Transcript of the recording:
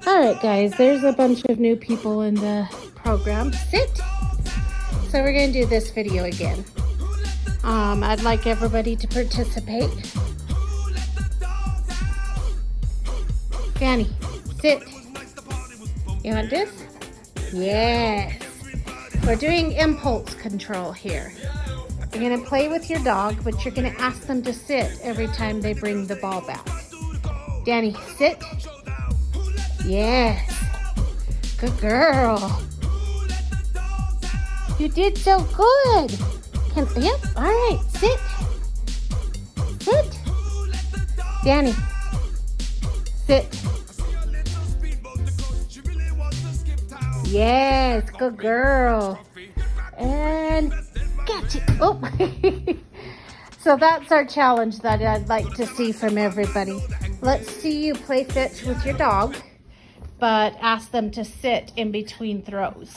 All right, guys, there's a bunch of new people in the program. Sit. So we're going to do this video again. I'd like everybody to participate. Danny, sit. You want this? Yes. We're doing impulse control here. You're going to play with your dog, but you're going to ask them to sit every time they bring the ball back. Danny, sit. Yes. Good girl. You did so good. Yep. All right. Sit. Sit. Danny. Sit. Yes. Good girl. And gotcha. Oh. So that's our challenge that I'd like to see from everybody. Let's see you play fetch with your dog, but ask them to sit in between throws.